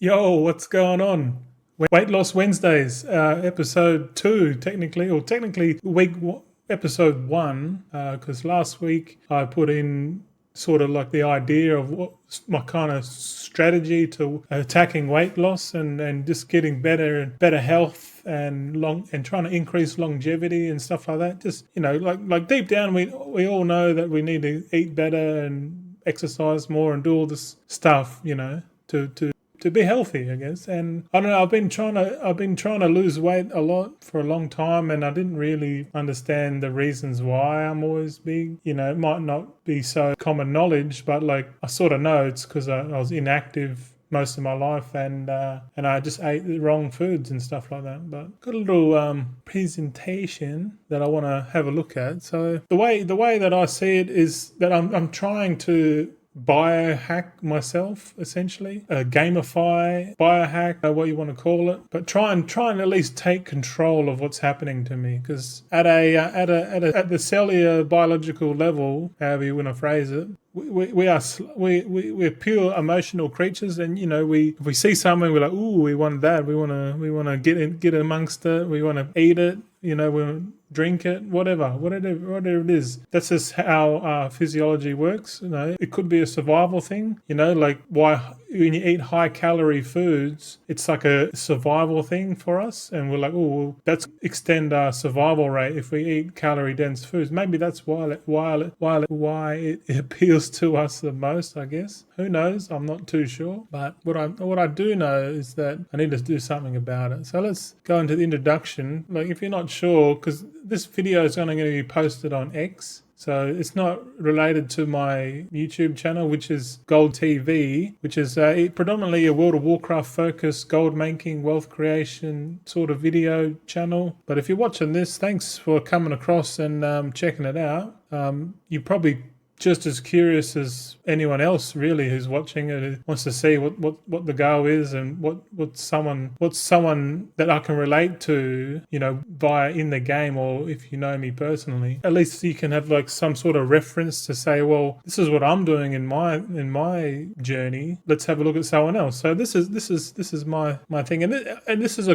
Yo, what's going on? Weight Loss Wednesdays, episode 2, technically episode 1, because last week I put in sort of like the idea of what my kind of strategy to attacking weight loss and just getting better health and trying to increase longevity and stuff like that. Just like deep down we all know that we need to eat better and exercise more and do all this stuff, to be healthy, I guess. And I don't know, I've been trying to lose weight a lot for a long time, and I didn't really understand the reasons why I'm always big. It might not be so common knowledge, but like I sort of know it's because I was inactive most of my life, and I just ate the wrong foods and stuff like that. But got a little presentation that I want to have a look at. So the way that I see it is that I'm trying to biohack myself, essentially gamify, biohack, what you want to call it, but try and at least take control of what's happening to me, because at the cellular biological level, however you want to phrase it, we're pure emotional creatures, and if we see something, we're like, ooh, we want that, we want to get amongst it, we want to eat it, we want to drink it, whatever it is. That's just how our physiology works. It could be a survival thing. Like why when you eat high calorie foods, it's like a survival thing for us, and we're like, oh, well, let's extend our survival rate if we eat calorie dense foods. Maybe that's why it appeals to us the most, I guess. Who knows? I'm not too sure. But what I do know is that I need to do something about it. So let's go into the introduction. Like, if you're not sure, because this video is only going to be posted on X, so it's not related to my YouTube channel, which is Gold TV, which is predominantly a World of Warcraft focused gold making, wealth creation sort of video channel. But if you're watching this, thanks for coming across and checking it out. You probably just as curious as anyone else really who's watching it, who wants to see what the go is, and what's someone that I can relate to, via in the game, or if you know me personally, at least you can have like some sort of reference to say, well, this is what I'm doing in my journey. Let's have a look at someone else. So this is my thing, and this is the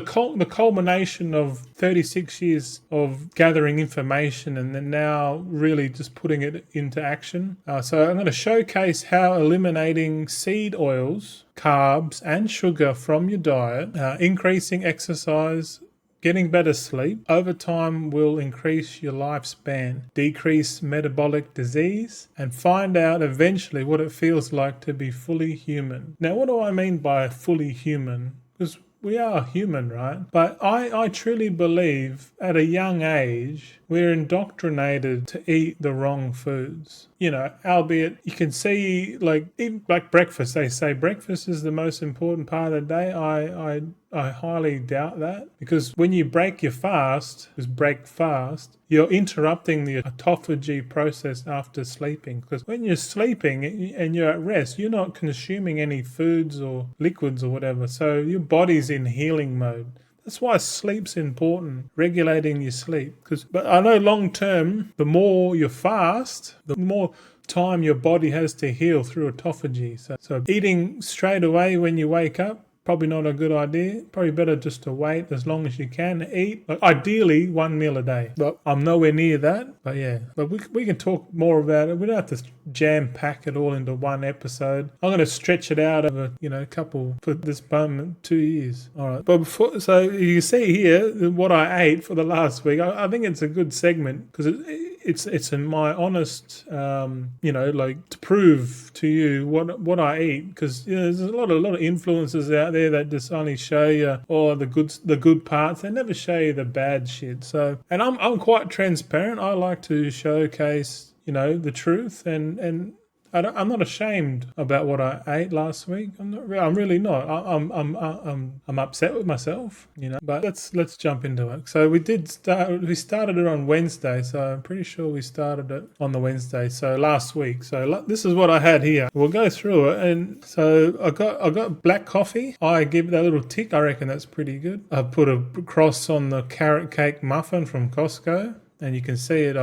culmination of 36 years of gathering information, and then now really just putting it into action. So I'm going to showcase how eliminating seed oils, carbs and sugar from your diet, increasing exercise, getting better sleep over time will increase your lifespan, decrease metabolic disease, and find out eventually what it feels like to be fully human. Now, what do I mean by fully human? Because we are human, right? But I truly believe at a young age, we're indoctrinated to eat the wrong foods. Albeit you can see, like, even like breakfast, they say breakfast is the most important part of the day. I highly doubt that, because when you break your fast, you're interrupting the autophagy process after sleeping. Because when you're sleeping and you're at rest, you're not consuming any foods or liquids or whatever. So your body's in healing mode. That's why sleep's important, regulating your sleep. But I know long term, the more you fast, the more time your body has to heal through autophagy. So eating straight away when you wake up, probably not a good idea. Probably better just to wait as long as you can. Eat, ideally, 1 meal a day. But I'm nowhere near that. But yeah, but we can talk more about it. We don't have to jam pack it all into one episode. I'm going to stretch it out over couple, for this moment, 2 years. All right. But so you see here what I ate for the last week. I think it's a good segment, because it's in my honest, to prove to you what I eat, because there's a lot of influences out there that just only show you all the good parts. They never show you the bad shit. So, and I'm quite transparent. I like to showcase the truth, and I'm not ashamed about what I ate last week. I'm really not. I'm upset with myself, But let's jump into it. So we started it on Wednesday. So I'm pretty sure we started it on the Wednesday. So last week. So this is what I had here. We'll go through it. And so I got black coffee. I give it a little tick. I reckon that's pretty good. I put a cross on the carrot cake muffin from Costco. And you can see it.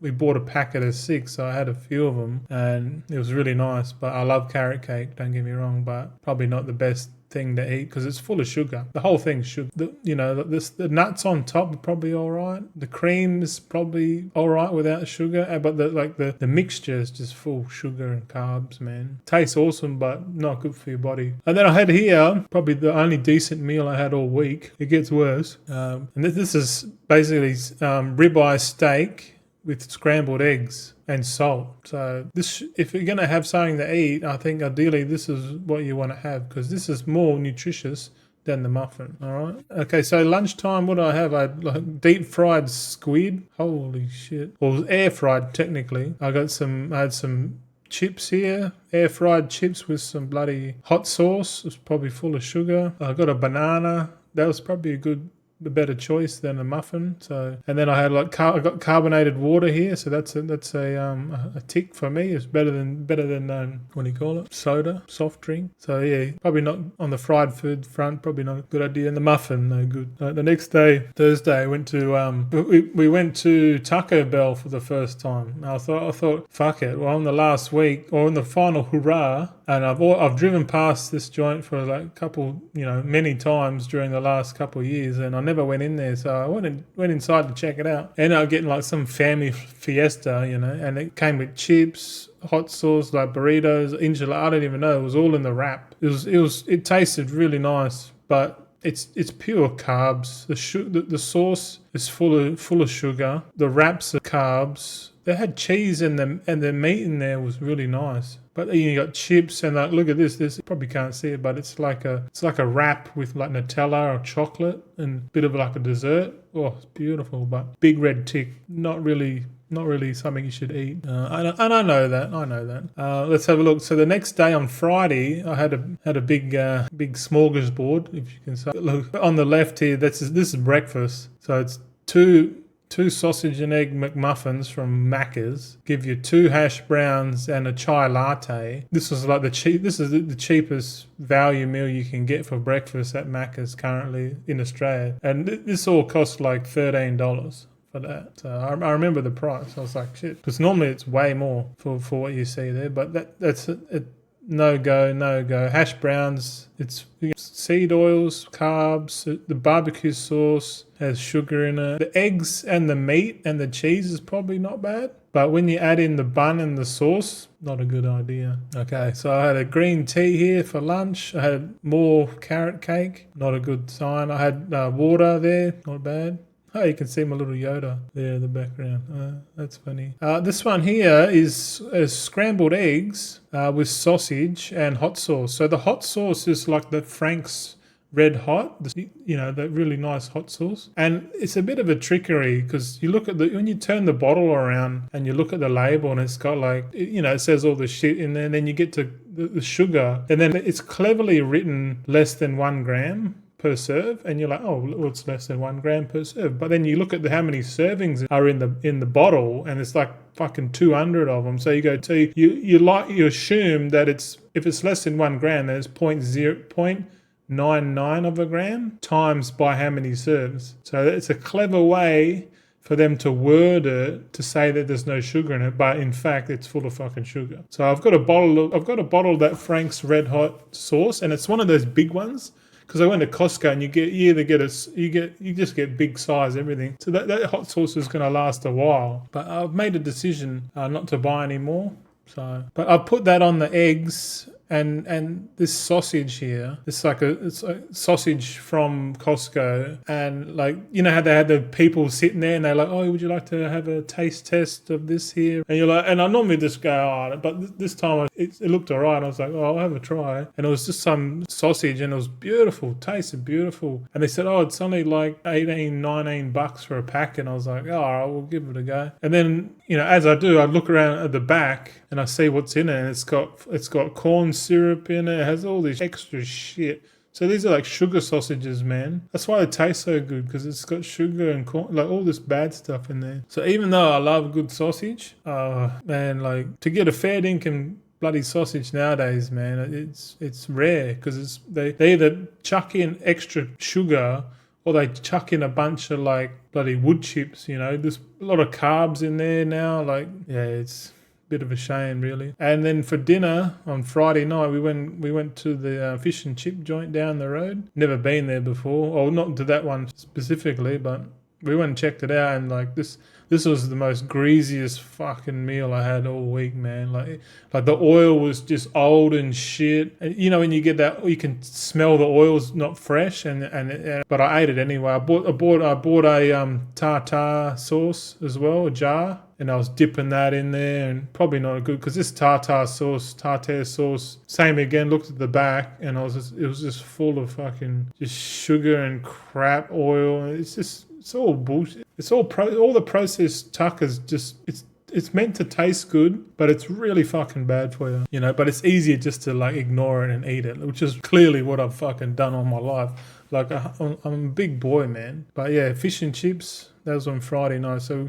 We bought a packet of 6, so I had a few of them, and it was really nice. But I love carrot cake, don't get me wrong, but probably not the best thing to eat because it's full of sugar. The whole thing's sugar. The nuts on top are probably all right. The cream is probably all right without sugar, but the mixture is just full sugar and carbs, man. Tastes awesome, but not good for your body. And then I had here probably the only decent meal I had all week. It gets worse. And this is basically ribeye steak with scrambled eggs and salt. So this, if you're going to have something to eat, I think ideally this is what you want to have because this is more nutritious than the muffin. All right. Okay, so lunchtime, what do I have? I had deep fried squid. Holy shit. Or air fried technically. I had some chips here, air fried chips with some bloody hot sauce. It's probably full of sugar. I got a banana. That was probably a better choice than a muffin. So, and then I had I got carbonated water here, so that's a tick for me. It's better than what do you call it? Soda, soft drink. So yeah, probably not on the fried food front. Probably not a good idea. And the muffin, no good. The next day, Thursday, I went to we went to Taco Bell for the first time. I thought, fuck it. Well, on the last week or in the final hurrah. And I've driven past this joint for like a couple, many times during the last couple of years, and I never went in there. So I went inside to check it out. Ended up getting like some family fiesta, and it came with chips, hot sauce, like burritos, enchilada. I don't even know. It was all in the wrap. It tasted really nice, but it's pure carbs. The sauce is full of sugar. The wraps are carbs. They had cheese and the meat in there was really nice. But then you got chips and look at this. You probably can't see it, but it's like a wrap with like Nutella or chocolate and a bit of like a dessert. Oh, it's beautiful, but big red tick. Not really something you should eat. And I know that. Let's have a look. So the next day on Friday, I had a big smorgasbord, if you can say. Look on the left here. This is breakfast. So it's two sausage and egg McMuffins from Macca's, give you 2 hash browns and a chai latte. This is like this is the cheapest value meal you can get for breakfast at Macca's currently in Australia. And this all costs like $13 for that. So I remember the price. I was like, shit. Because normally it's way more for what you see there. But that's it. No go. Hash browns, it's seed oils, carbs, the barbecue sauce has sugar in it. The eggs and the meat and the cheese is probably not bad. But when you add in the bun and the sauce, not a good idea. Okay, so I had a green tea here for lunch. I had more carrot cake, not a good sign. I had water there, not bad. Oh, you can see my little Yoda there in the background. That's funny. This one here is scrambled eggs with sausage and hot sauce. So the hot sauce is like the Frank's Red Hot, that really nice hot sauce. And it's a bit of a trickery because you look at when you turn the bottle around and you look at the label and it's got it says all the shit in there, and then you get to the sugar, and then it's cleverly written less than 1 gram per serve, and you're like, oh, well, it's less than 1 gram per serve. But then you look at how many servings are in the bottle, and it's like fucking 200 of them. So you go to you assume that if it's less than 1 gram, then it's 0.99 of a gram times by how many serves. So it's a clever way for them to word it to say that there's no sugar in it, but in fact it's full of fucking sugar. So I've got a bottle of that Frank's Red Hot sauce, and it's one of those big ones. Because I went to Costco and you just get big size everything. So that hot sauce is going to last a while. But I've made a decision not to buy any more. So, but I put that on the eggs and this sausage here. It's a sausage from Costco, and how they had the people sitting there and they're like, oh, would you like to have a taste test of this here? And you're like, and I normally just go, oh, but this time it looked alright. I was like, oh, I'll have a try. And it was just some sausage and it was beautiful, tasted beautiful. And they said, oh, it's only like $18-19 for a pack. And I was like, oh, all right, we'll give it a go. And then, as I do, I look around at the back and I see what's in it, and it's got corn syrup in it. It has all this extra shit. So these are like sugar sausages, man. That's why they taste so good, because it's got sugar and corn, like all this bad stuff in there. So even though I love good sausage, man, to get a fair dinkum bloody sausage nowadays, man, it's rare, because they either chuck in extra sugar or they chuck in a bunch of bloody wood chips. There's a lot of carbs in there now. bit of a shame, really. And then for dinner on Friday night, we went to the fish and chip joint down the road. Never been there before, or not to that one specifically, but we went and checked it out, and like this was the most greasiest fucking meal I had all week, man. Like the oil was just old and shit. And, you know, when you get that, you can smell the oil's not fresh, but I ate it anyway. I bought a tartar sauce as well, a jar. And I was dipping that in there, and probably not good because this tartar sauce, same again. Looked at the back, and it was just full of fucking just sugar and crap oil. It's all bullshit. It's all the processed tuckers. Just it's meant to taste good, but it's really fucking bad for you, you know. But it's easier just to like ignore it and eat it, which is clearly what I've fucking done all my life. Like I'm a big boy, man. But yeah, fish and chips. That was on Friday night. So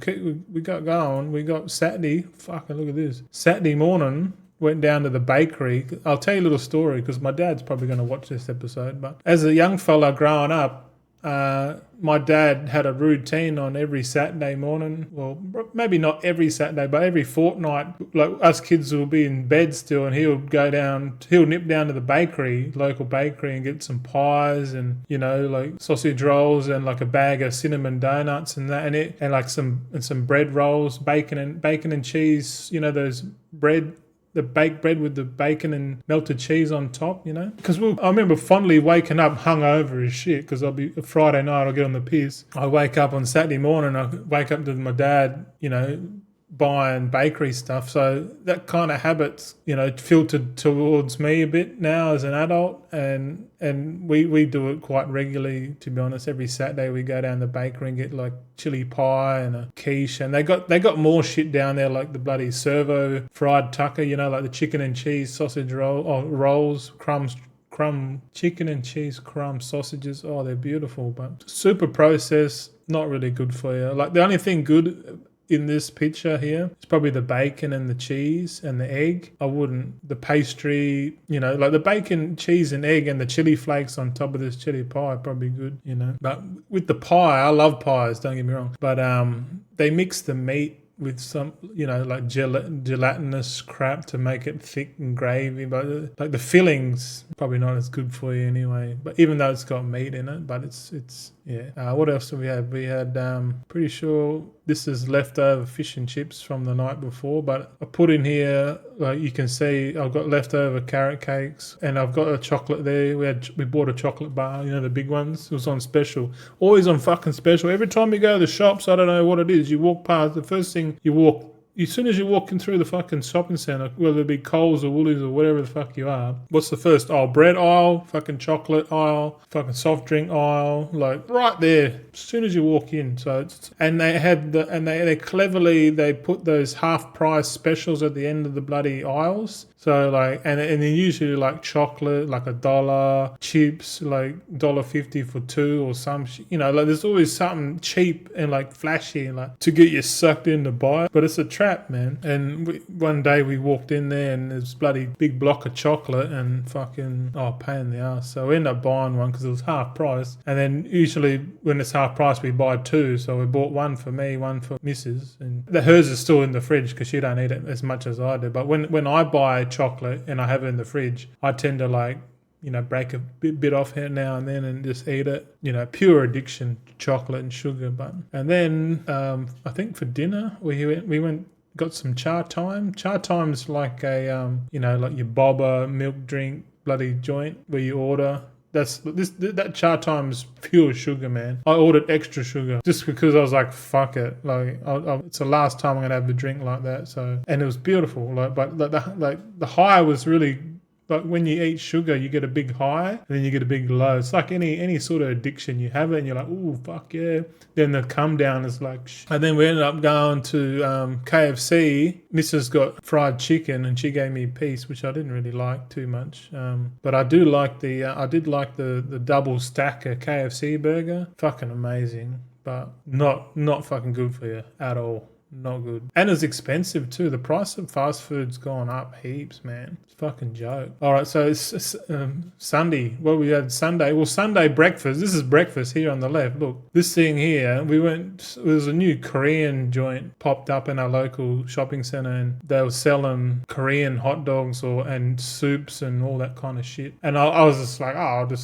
we got going. We got Saturday. Fucking look at this. Saturday morning, went down to the bakery. I'll tell you a little story because my dad's probably going to watch this episode. But as a young fella growing up, my dad had a routine on every Saturday morning. Well, maybe not every Saturday, but every fortnight. Like us kids will be in bed still, and he'll nip down to the local bakery, and get some pies and, you know, like sausage rolls and like a bag of cinnamon donuts and that, and like some bread rolls, bacon and cheese. You know, those the baked bread with the bacon and melted cheese on top, you know? Because I remember fondly waking up hungover as shit, because I'll be Friday night, I'll get on the piss. I wake up on Saturday morning, I wake up to my dad, you know, buying bakery stuff. So that kind of habit's, you know, filtered towards me a bit now as an adult, and we do it quite regularly, to be honest. Every Saturday we go down the bakery and get like chili pie and a quiche, and they got more shit down there, like the bloody servo fried tucker, you know, like the chicken and cheese sausage rolls, crumb chicken and cheese crumb sausages. Oh, they're beautiful, but super processed, not really good for you. Like the only thing good in this picture here, it's probably the bacon and the cheese and the egg. The pastry, you know, like the bacon, cheese and egg and the chili flakes on top of this chili pie, probably good, you know. But with the pie, I love pies, don't get me wrong. But they mix the meat with some, you know, like gelatinous crap to make it thick and gravy. But like the fillings, probably not as good for you anyway. But even though it's got meat in it, but it's yeah. What else do we have? We had, pretty sure this is leftover fish and chips from the night before, but I put in here, like you can see, I've got leftover carrot cakes, and I've got a chocolate there. We bought a chocolate bar, you know, the big ones. It was on special. Always on fucking special. Every time you go to the shops, I don't know what it is, you walk past, the first thing you walk, as soon as you're walking through the fucking shopping centre, whether it be Coles or Woolies or whatever the fuck you are, what's the first aisle? Bread aisle, fucking chocolate aisle, fucking soft drink aisle, like right there, as soon as you walk in. So they cleverly, they put those half price specials at the end of the bloody aisles. So like, and then usually like chocolate, like $1, chips, like $1.50 for two or some shit. You know, like there's always something cheap and like flashy, like to get you sucked in to buy it. But it's a trap, man. And one day we walked in there and there's bloody big block of chocolate and fucking, pain in the ass. So we ended up buying one because it was half price. And then usually when it's half price, we buy two. So we bought one for me, one for Mrs. And hers is still in the fridge because she don't eat it as much as I do. But when I buy chocolate and I have it in the fridge, I tend to like, you know, break a bit off here now and then and just eat it. You know, pure addiction to chocolate and sugar. And then I think for dinner we went got some cha time. Cha time's like a you know, like your boba milk drink bloody joint where you order. That cha time's pure sugar, man. I ordered extra sugar just because I was like, fuck it. Like, it's the last time I'm gonna have a drink like that. So, and it was beautiful. Like, but the high was really. Like when you eat sugar, you get a big high and then you get a big low. It's like any sort of addiction. You have it and you're like, ooh, fuck yeah. Then the come down is like, and then we ended up going to KFC. Mrs. got fried chicken and she gave me a piece, which I didn't really like too much. But I did like the double stacker KFC burger. Fucking amazing, but not fucking good for you at all. Not good. And it's expensive too. The price of fast food's gone up heaps, man. It's a fucking joke. All right, so it's Sunday. Well, we had Sunday. Well, Sunday breakfast. This is breakfast here on the left. Look, this thing here, we went, there was a new Korean joint popped up in our local shopping centre, and they were selling Korean hot dogs and soups and all that kind of shit. And I was just like,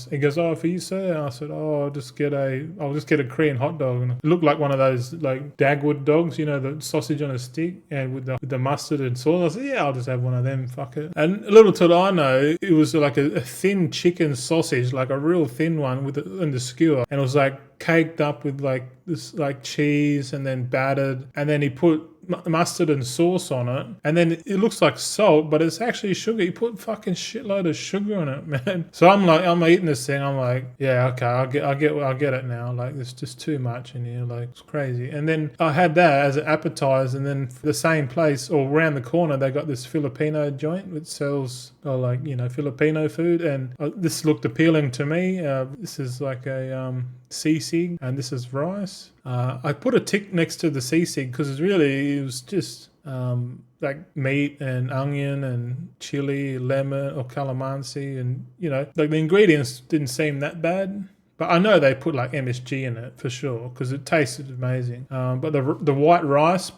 he goes, for you, sir? And I said, I'll just get a Korean hot dog. And it looked like one of those like Dagwood dogs, you know, the sausage on a stick and with the mustard and sauce. I said, I'll just have one of them, fuck it. And little did I know, it was like a thin chicken sausage, like a real thin one in the skewer. And it was like caked up with like this like cheese and then battered. And then he put mustard and sauce on it, and then it looks like salt, but it's actually sugar. You put fucking shitload of sugar on it, man. So I'm eating this thing. I'm like, yeah, okay, I'll get it now. Like, there's just too much in here. Like, it's crazy. And then I had that as an appetizer, and then the same place or around the corner they got this Filipino joint which sells Filipino food, and this looked appealing to me. This is like a sisig, and this is rice. I put a tick next to the sisig because it was just like meat and onion and chili, lemon or calamansi, and like the ingredients didn't seem that bad. But I know they put like MSG in it for sure because it tasted amazing. But the white rice,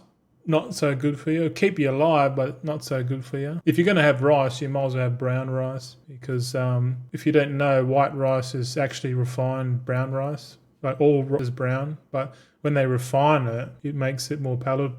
not so good for you. Keep you alive, but not so good for you. If you're going to have rice, you might as well have brown rice because if you don't know, white rice is actually refined brown rice. Like all rice is brown, but when they refine it, it makes it more palatable,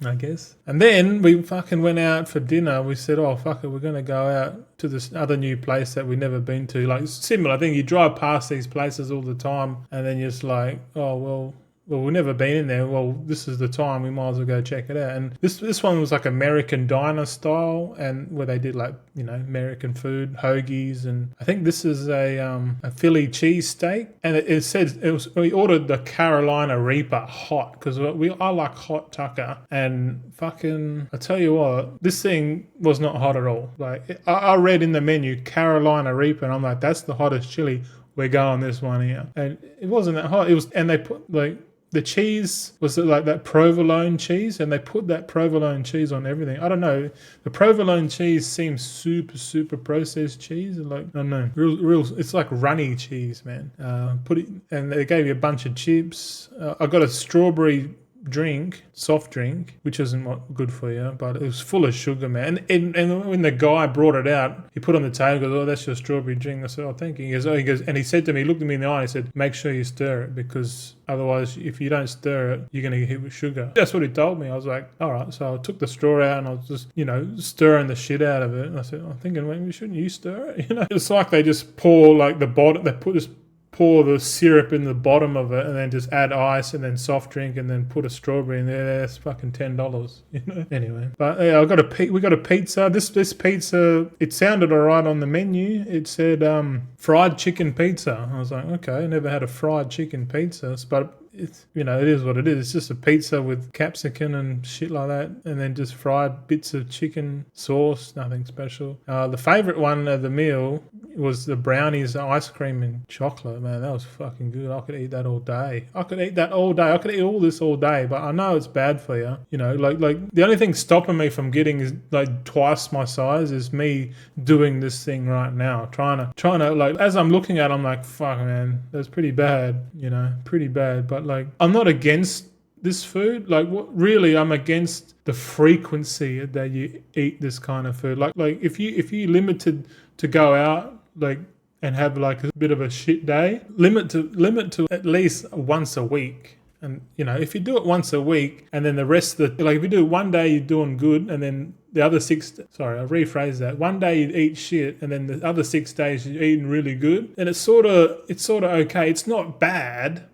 I guess. And then we fucking went out for dinner. We said, fuck it, we're going to go out to this other new place that we've never been to. Like, similar thing, you drive past these places all the time and then you're just like, well, we've never been in there. Well, this is the time. We might as well go check it out. And this one was like American diner style, and where they did like American food, hoagies, and I think this is a Philly cheese steak. And it said we ordered the Carolina Reaper hot because I like hot tucker. And fucking, I tell you what, this thing was not hot at all. Like I read in the menu Carolina Reaper, and I'm like, that's the hottest chili. We're going this one here, and it wasn't that hot. It was, and they put like. The cheese was like that provolone cheese, and they put that provolone cheese on everything. I don't know. The provolone cheese seems super, super processed cheese. Like, I don't know. Real. It's like runny cheese, man. And they gave you a bunch of chips. I got a strawberry soft drink, which isn't good for you, but it was full of sugar, man. And when the guy brought it out, he put on the table, goes, that's your strawberry drink. I said, thank you. He goes, and he said to me, he looked at me in the eye, he said, make sure you stir it, because otherwise, if you don't stir it, you're going to get hit with sugar. That's what he told me. I was like, all right. So I took the straw out and I was just, stirring the shit out of it. And I said, I'm thinking, well, shouldn't you stir it? It's like they just pour like the bottom, pour the syrup in the bottom of it and then just add ice and then soft drink and then put a strawberry in there. That's fucking $10, Anyway, but yeah, we got a pizza. This pizza, it sounded all right on the menu. It said fried chicken pizza. I was like, okay, I never had a fried chicken pizza, but it's, it is what it is. It's just a pizza with capsicum and shit like that, and then just fried bits of chicken sauce, nothing special. The favourite one of the meal was the brownies, ice cream and chocolate. Man, that was fucking good. I could eat that all day. I could eat all this all day, but I know it's bad for you. Like the only thing stopping me from getting is like twice my size is me doing this thing right now. Trying to like, as I'm looking at it, I'm like, fuck, man, that's pretty bad, pretty bad. But like, I'm not against this food. Like, what really I'm against the frequency that you eat this kind of food. Like if you limited to go out like and have like a bit of a shit day, limit to at least once a week. And if you do it once a week and then the rest of if you do it one day you're doing good and then the other 6, sorry, I'll rephrase that. One day you eat shit and then the other 6 days you're eating really good. And it's sort of okay. It's not bad,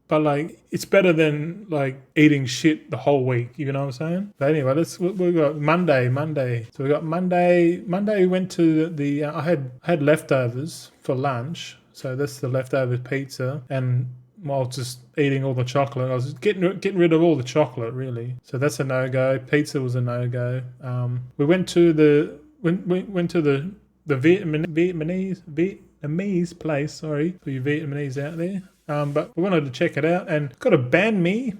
but like it's better than like eating shit the whole week. You know what I'm saying? But anyway, we got Monday. So we got Monday. We went to the. I had leftovers for lunch, so that's the leftover pizza, and while just eating all the chocolate, I was getting rid of all the chocolate really. So that's a no go. Pizza was a no go. We went to the the Vietnamese place. Sorry for you Vietnamese out there. But we wanted to check it out and got a banh mi.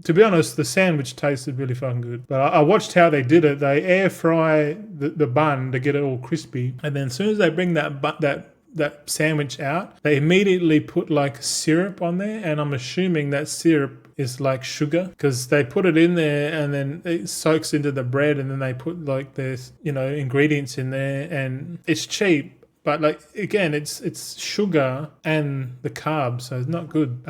To be honest, the sandwich tasted really fucking good. But I watched how they did it. They air fry the bun to get it all crispy, and then as soon as they bring that sandwich out, they immediately put like syrup on there, and I'm assuming that syrup is like sugar because they put it in there and then it soaks into the bread, and then they put like this ingredients in there, and it's cheap. But like again, it's sugar and the carbs, so it's not good.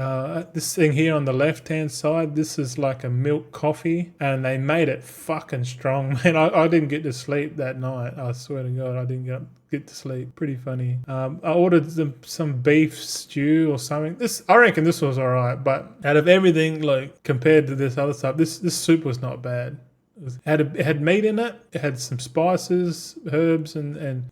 This thing here on the left-hand side, this is like a milk coffee, and they made it fucking strong, man. I didn't get to sleep that night. I swear to God, I didn't get to sleep. Pretty funny. I ordered some beef stew or something. I reckon this was alright, but out of everything, like compared to this other stuff, this soup was not bad. It had meat in it. It had some spices, herbs, and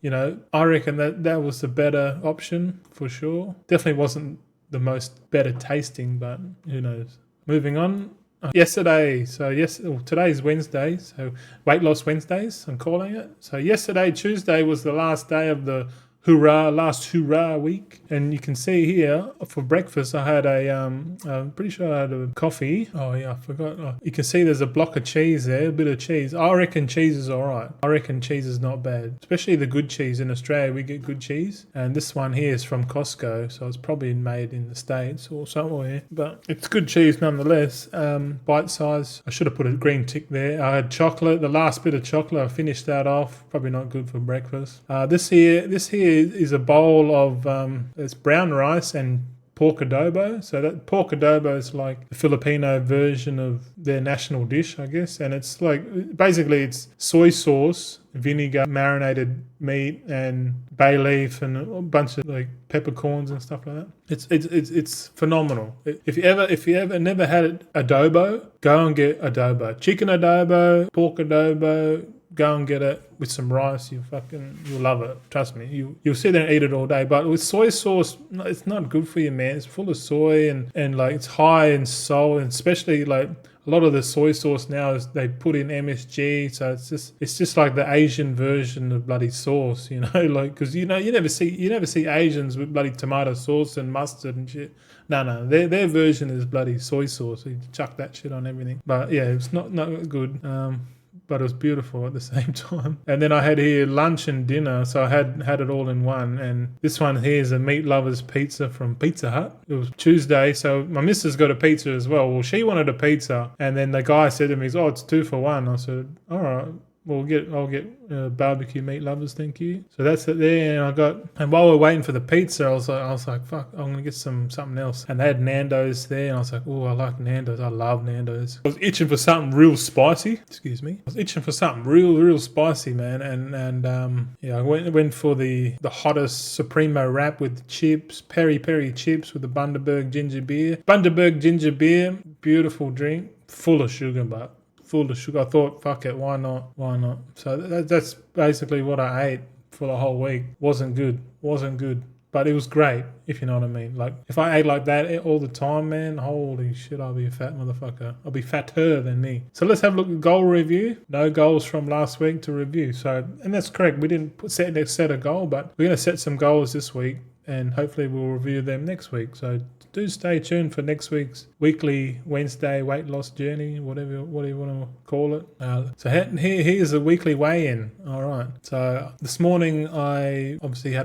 I reckon that was the better option for sure. Definitely wasn't the most better tasting, but who knows. Moving on. Yesterday, today's Wednesday, so Weight Loss Wednesdays, I'm calling it. So yesterday, Tuesday, was the last day of the last hurrah week, and you can see here for breakfast I had I'm pretty sure I had a coffee. Oh yeah, I forgot. You can see there's a block of cheese there, a bit of cheese. I reckon cheese is alright. I reckon cheese is not bad, especially the good cheese. In Australia we get good cheese, and this one here is from Costco, so it's probably made in the States or somewhere, but it's good cheese nonetheless. Bite size. I should have put a green tick there. I had chocolate, the last bit of chocolate, I finished that off. Probably not good for breakfast. This here is a bowl of it's brown rice and pork adobo. So that pork adobo is like the Filipino version of their national dish, I guess. And it's like basically it's soy sauce, vinegar, marinated meat, and bay leaf, and a bunch of like peppercorns and stuff like that. It's phenomenal. If you ever never had adobo, go and get adobo. Chicken adobo, pork adobo. Go and get it with some rice. You'll love it. Trust me. You'll sit there and eat it all day. But with soy sauce, it's not good for you, man. It's full of soy and like it's high in salt, and especially like a lot of the soy sauce now is they put in MSG. So it's just like the Asian version of bloody sauce, like because you never see Asians with bloody tomato sauce and mustard and shit. No, their version is bloody soy sauce. So you chuck that shit on everything. But yeah, it's not good. But it was beautiful at the same time. And then I had here lunch and dinner, so I had it all in one. And this one here is a meat lover's pizza from Pizza Hut. It was Tuesday, so my missus got a pizza as well. Well, she wanted a pizza, and then the guy said to me, "Oh, it's 2 for 1." I said, "All right. I'll get barbecue meat lovers, thank you." So that's it there, and while we're waiting for the pizza, I was like, fuck, I'm gonna get something else. And they had Nando's there, and I was like, oh, I like Nando's. I love Nando's. I was itching for something real spicy. Excuse me. I was itching for something real spicy, man. And I went for the hottest Supremo wrap with chips, peri chips with the Bundaberg ginger beer. Bundaberg ginger beer, beautiful drink, full of sugar, but. Full of sugar. I thought, fuck it, why not? So that's basically what I ate for the whole week. Wasn't good, but it was great, if you know what I mean. Like, if I ate like that all the time, man, holy shit, I'll be a fat motherfucker. I'll be fatter than me. So let's have a look at goal review. No goals from last week to review. So, and that's correct. We didn't set a goal, but we're going to set some goals this week, and hopefully we'll review them next week. So do stay tuned for next week's weekly Wednesday weight loss journey, whatever you want to call it. So here's a weekly weigh-in. All right. So this morning I obviously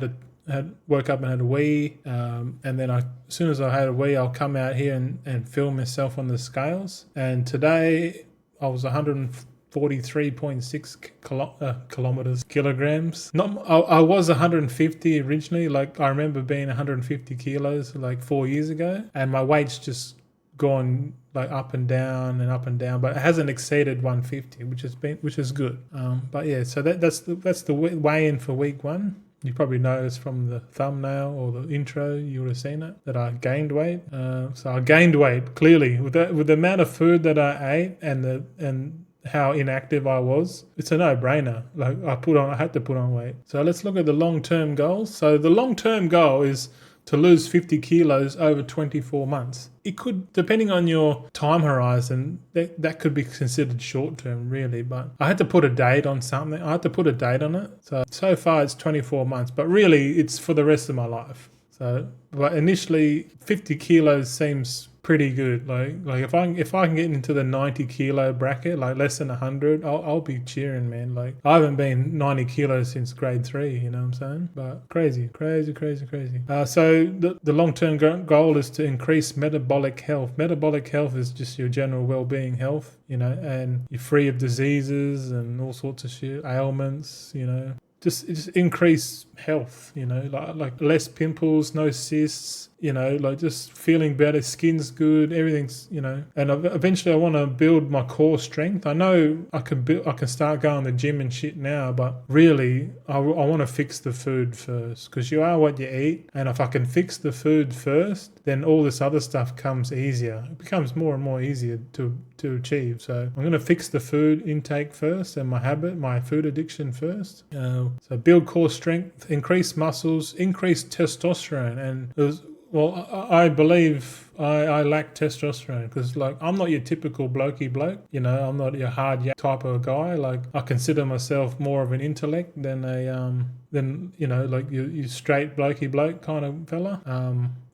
woke up and had a wee, and then as soon as I had a wee, I'll come out here and film myself on the scales. And today I was 143.6 kilograms. I was 150 originally. Like I remember being 150 kilos like 4 years ago, and my weight's just gone like up and down, but it hasn't exceeded 150, which is good. But yeah, so that's the weigh-in for week 1. You probably noticed from the thumbnail or the intro, you would have seen it, that I gained weight. So I gained weight clearly with the amount of food that I ate and how inactive I was. It's a no-brainer. Like I had to put on weight. So let's look at the long-term goals. So the long-term goal is to lose 50 kilos over 24 months. It could, depending on your time horizon, that could be considered short term, really. But I had to put a date on something. I had to put a date on it. So far it's 24 months, but really it's for the rest of my life. So, but initially 50 kilos seems pretty good. Like if I can get into the 90 kilo bracket, like less than 100, I'll be cheering, man. Like I haven't been 90 kilos since grade 3. You know what I'm saying? But crazy. So the long-term goal is to increase metabolic health. Metabolic health is just your general well-being health, you know, and you're free of diseases and all sorts of shit, ailments, you know. Just increase health, you know, like less pimples, no cysts, you know, like just feeling better, skin's good, everything's, you know. And eventually I want to build my core strength. I know I can start going to the gym and shit now, but really I want to fix the food first, because you are what you eat. And if I can fix the food first, then all this other stuff comes easier. It becomes more and more easier to achieve. So I'm going to fix the food intake first and my food addiction first. So build core strength, increase muscles, increase testosterone. And I believe I lack testosterone, because like I'm not your typical blokey bloke, you know. I'm not your hard yak type of guy. Like I consider myself more of an intellect than you know, like you straight blokey bloke kind of fella.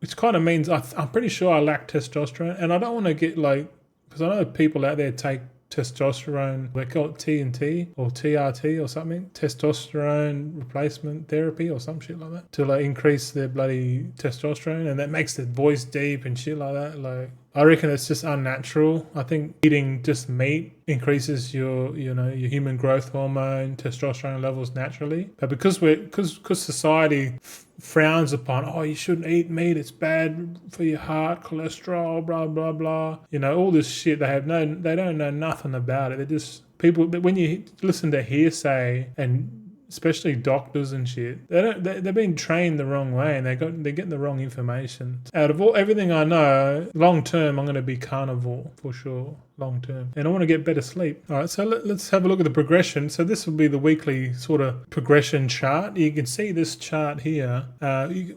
Which kind of means I'm pretty sure I lack testosterone, and I don't want to get like, because I know people out there take testosterone, they call it TNT or TRT or something, testosterone replacement therapy or some shit like that, to like increase their bloody testosterone, and that makes their voice deep and shit like that. Like I reckon it's just unnatural. I think eating just meat increases your human growth hormone, testosterone levels naturally. But because society frowns upon, oh, you shouldn't eat meat, it's bad for your heart, cholesterol, blah blah blah, you know, all this shit. They don't know nothing about it. They're just people. When you listen to hearsay, and especially doctors and shit, they're being trained the wrong way, and they're getting the wrong information. Out of everything I know, long term I'm going to be carnivore for sure, long term, and I want to get better sleep. All right, so let's have a look at the progression. So this will be the weekly sort of progression chart. You can see this chart here. I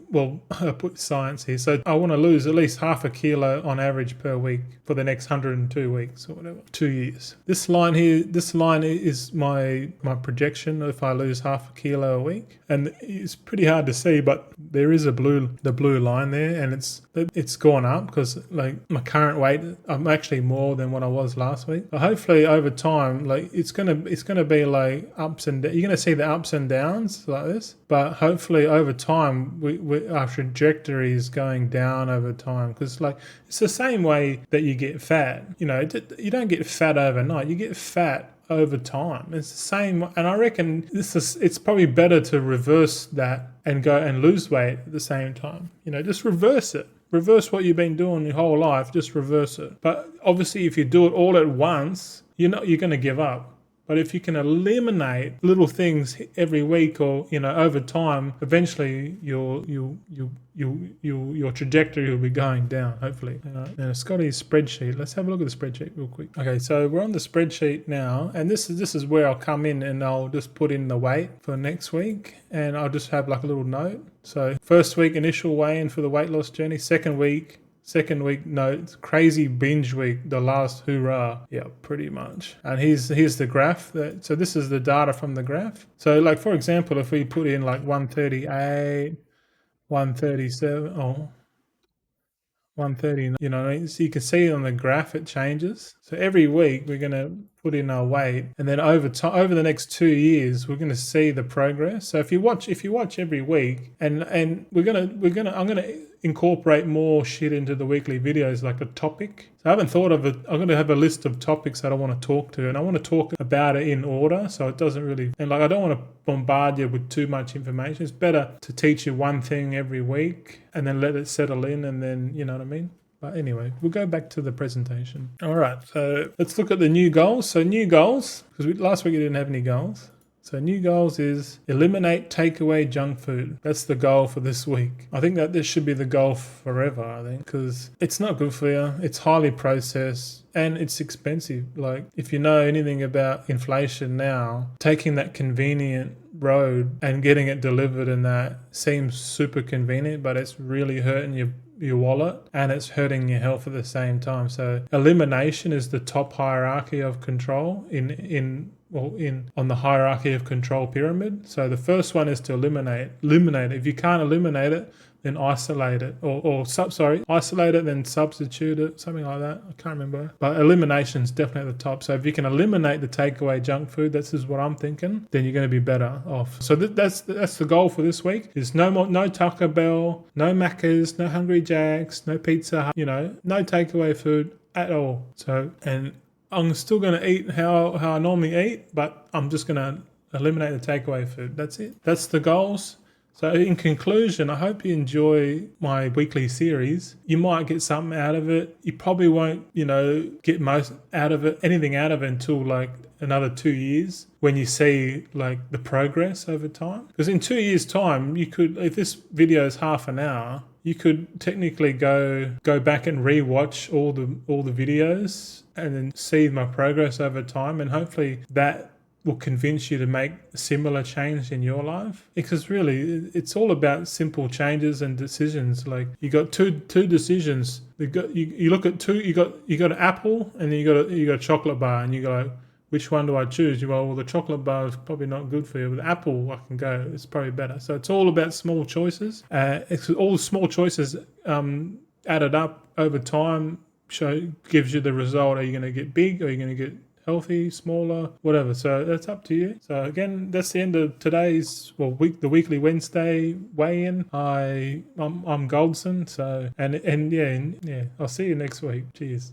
put science here. So I want to lose at least half a kilo on average per week for the next 102 weeks or whatever, 2 years. This line here, is my projection if I lose half a kilo a week, and it's pretty hard to see, but there is the blue line there, and it's gone up, because like my current weight, I'm actually more than what I was last week. But hopefully over time, like it's gonna be like ups and you're gonna see the ups and downs like this, but hopefully over time our trajectory is going down over time, because like it's the same way that you get fat. You know, you don't get fat overnight, you get fat over time. It's the same, and I reckon it's probably better to reverse that and go and lose weight at the same time. You know, just reverse it. Reverse what you've been doing your whole life. Just reverse it. But obviously, if you do it all at once, you're going to give up. But if you can eliminate little things every week, or you know, over time, eventually your trajectory will be going down, hopefully. Now Scotty's spreadsheet. Let's have a look at the spreadsheet real quick. Okay, so we're on the spreadsheet now, and this is where I'll come in and I'll just put in the weight for next week, and I'll just have like a little note. So first week, initial weigh-in for the weight loss journey. Second week note, crazy binge week, the last hoorah. Yeah, pretty much. And here's the graph. So this is the data from the graph. So like, for example, if we put in like 138, 137, 130, you know, so you can see on the graph it changes. So every week we're going to put in our weight, and then over the next 2 years we're going to see the progress. So if you watch every week, and I'm going to incorporate more shit into the weekly videos, like a topic. So I haven't thought of it. I'm going to have a list of topics that I want to talk to, and I want to talk about it in order, so it doesn't really, and like I don't want to bombard you with too much information. It's better to teach you one thing every week and then let it settle in, and then, you know what I mean? But anyway, we'll go back to the presentation. All right, so let's look at the new goals. So new goals, because last week we didn't have any goals. So So new goals is eliminate takeaway junk food. That's the goal for this week. I think that this should be the goal forever, I think, because it's not good for you. It's highly processed. And it's expensive. Like, if you know anything about inflation now, taking that convenient road and getting it delivered and that seems super convenient, but it's really hurting your wallet and it's hurting your health at the same time. So elimination is the top hierarchy of control on the hierarchy of control pyramid. So the first one is to eliminate it. If you can't eliminate it, then isolate it, isolate it, then substitute it, something like that. I can't remember. But elimination is definitely at the top. So if you can eliminate the takeaway junk food, this is what I'm thinking, then you're going to be better off. So that's the goal for this week. Is no Taco Bell, no Macca's, no Hungry Jack's, no Pizza Hut, no takeaway food at all. So, and I'm still going to eat how I normally eat, but I'm just going to eliminate the takeaway food. That's it. That's the goals. So in conclusion, I hope you enjoy my weekly series. You might get something out of it. You probably won't, get anything out of it until like another 2 years when you see like the progress over time. Because in 2 years' time, you could, if this video is half an hour, you could technically go back and rewatch all the videos and then see my progress over time, and hopefully that will convince you to make a similar change in your life. Because really, it's all about simple changes and decisions. Like, you got two decisions. You look at two. You got an apple, and then you got a chocolate bar, and you go, which one do I choose? You go, well, the chocolate bar is probably not good for you, but the apple, I can go. It's probably better. So it's all about small choices. It's all the small choices added up over time. Gives you the result. Are you going to get big? Or are you going to get healthy, smaller, whatever? So that's up to you. So again, that's the end of today's the weekly Wednesday weigh-in. I'm Goldson. So and yeah, I'll see you next week. Cheers.